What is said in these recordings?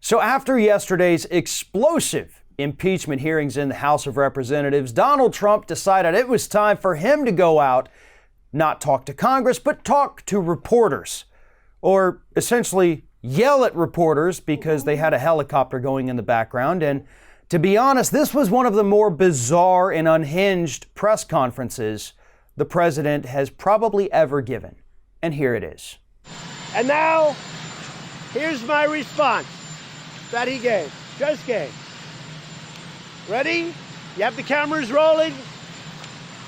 So after yesterday's explosive impeachment hearings in the House of Representatives, Donald Trump decided it was time for him to go out, not talk to Congress, but talk to reporters, or essentially yell at reporters because they had a helicopter going in the background. And to be honest, this was one of the more bizarre and unhinged press conferences the president has probably ever given. And here it is. And now, here's my response that he just gave. Ready? You have the cameras rolling?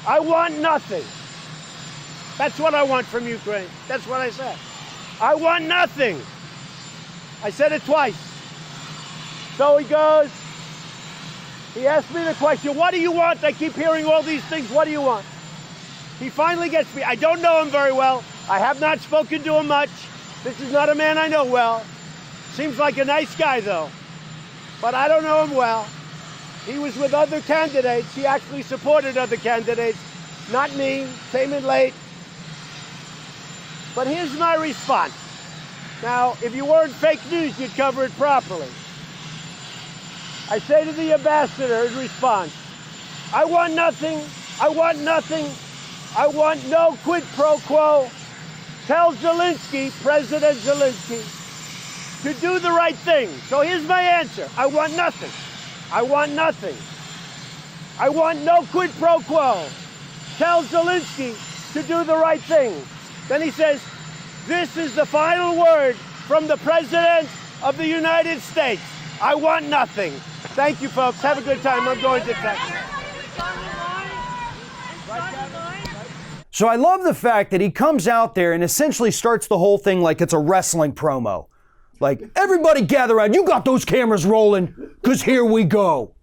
I want nothing. That's what I want from Ukraine. That's what I said. I want nothing. I said it twice. So he goes, he asked me the question, what do you want? I keep hearing all these things. What do you want? He finally gets me. I don't know him very well. I have not spoken to him much. This is not a man I know well. Seems like a nice guy, though. But I don't know him well. He was with other candidates. He actually supported other candidates. Not me. Came in late. But here's my response. Now, if you weren't fake news, you'd cover it properly. I say to the ambassador in response, I want nothing. I want nothing. I want no quid pro quo. Tell Zelensky, President Zelensky, to do the right thing. So here's my answer. I want nothing. I want nothing. I want no quid pro quo. Tell Zelensky to do the right thing. Then he says, this is the final word from the President of the United States. I want nothing. Thank you, folks. Have a good time. I'm going to Texas. So I love the fact that he comes out there and essentially starts the whole thing like it's a wrestling promo. Like, everybody gather around. You got those cameras rolling, because here we go.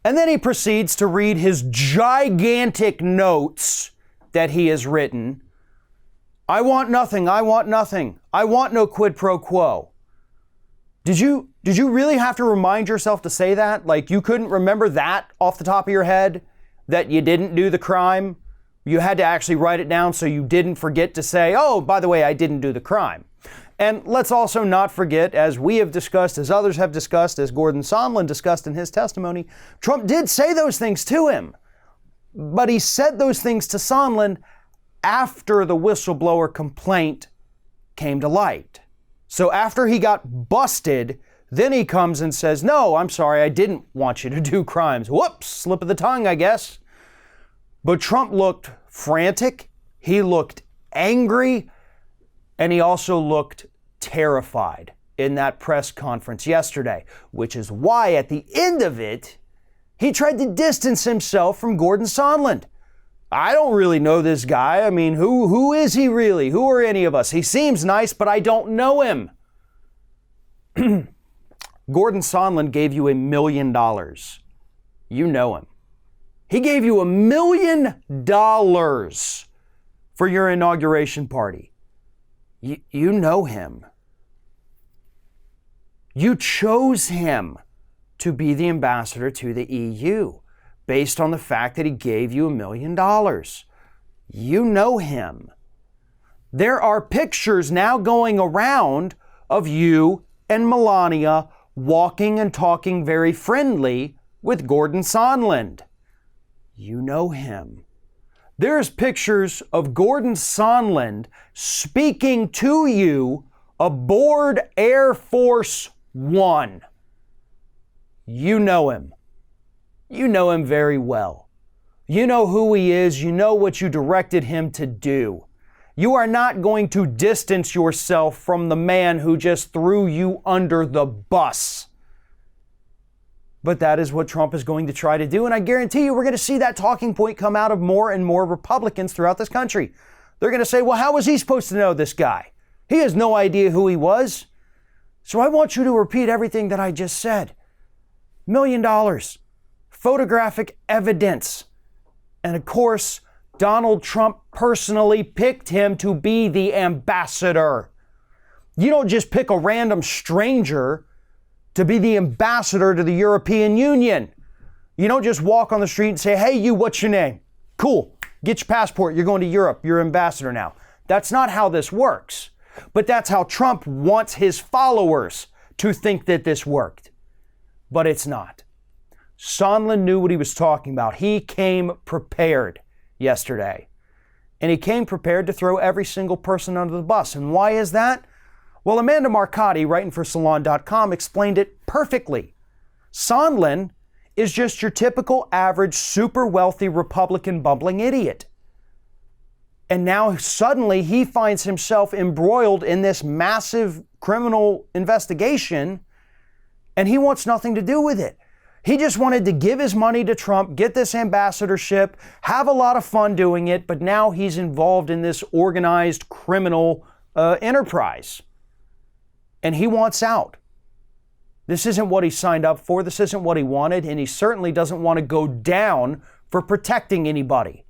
And then he proceeds to read his gigantic notes that he has written. I want nothing. I want nothing. I want no quid pro quo. Did you really have to remind yourself to say that? Like, you couldn't remember that off the top of your head, that you didn't do the crime? You had to actually write it down so you didn't forget to say, oh, by the way, I didn't do the crime. And let's also not forget, as we have discussed, as others have discussed, as Gordon Sondland discussed in his testimony, Trump did say those things to him. But he said those things to Sondland after the whistleblower complaint came to light. So after he got busted, then he comes and says, no, I'm sorry, I didn't want you to do crimes. Whoops, slip of the tongue, I guess. But Trump looked frantic, he looked angry, and he also looked terrified in that press conference yesterday, which is why at the end of it, he tried to distance himself from Gordon Sondland. I don't really know this guy. I mean, who is he really? Who are any of us? He seems nice, but I don't know him. Gordon Sondland gave you $1 million. You know him. He gave you $1 million for your inauguration party. You know him. You chose him to be the ambassador to the EU based on the fact that he gave you $1 million. You know him. There are pictures now going around of you and Melania walking and talking very friendly with Gordon Sondland. You know him. There's pictures of Gordon Sondland speaking to you aboard Air Force One. You know him. You know him very well. You know who he is. You know what you directed him to do. You are not going to distance yourself from the man who just threw you under the bus. But that is what Trump is going to try to do. And I guarantee you we're going to see that talking point come out of more and more Republicans throughout this country. They're going to say, well, how was he supposed to know this guy? He has no idea who he was. So I want you to repeat everything that I just said. $1 million. Photographic evidence. And of course, Donald Trump personally picked him to be the ambassador. You don't just pick a random stranger to be the ambassador to the European Union. You don't just walk on the street and say, hey, you, what's your name? Cool. Get your passport. You're going to Europe. You're ambassador now. That's not how this works. But that's how Trump wants his followers to think that this worked. But it's not. Sondland knew what he was talking about. He came prepared yesterday. And he came prepared to throw every single person under the bus. And why is that? Well, Amanda Marcotti, writing for Salon.com, explained it perfectly. Sondland is just your typical average super wealthy Republican bumbling idiot. And now suddenly he finds himself embroiled in this massive criminal investigation, and he wants nothing to do with it. He just wanted to give his money to Trump, get this ambassadorship, have a lot of fun doing it, but now he's involved in this organized criminal enterprise. And he wants out. This isn't what he signed up for. This isn't what he wanted, and he certainly doesn't want to go down for protecting anybody.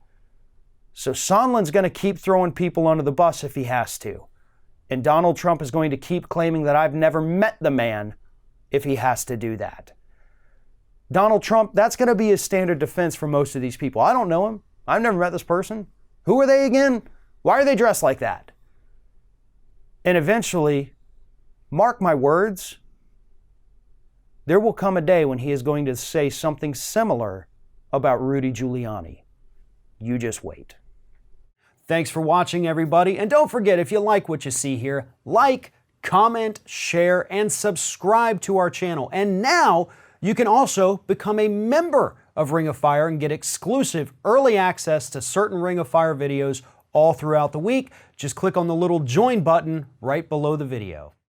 So Sondland's going to keep throwing people under the bus if he has to. And Donald Trump is going to keep claiming that I've never met the man if he has to do that. Donald Trump, that's going to be his standard defense for most of these people. I don't know him. I've never met this person. Who are they again? Why are they dressed like that? And eventually, mark my words, there will come a day when he is going to say something similar about Rudy Giuliani. You just wait. Thanks for watching, everybody. And don't forget, if you like what you see here, like, comment, share, and subscribe to our channel. And now you can also become a member of Ring of Fire and get exclusive early access to certain Ring of Fire videos all throughout the week. Just click on the little join button right below the video.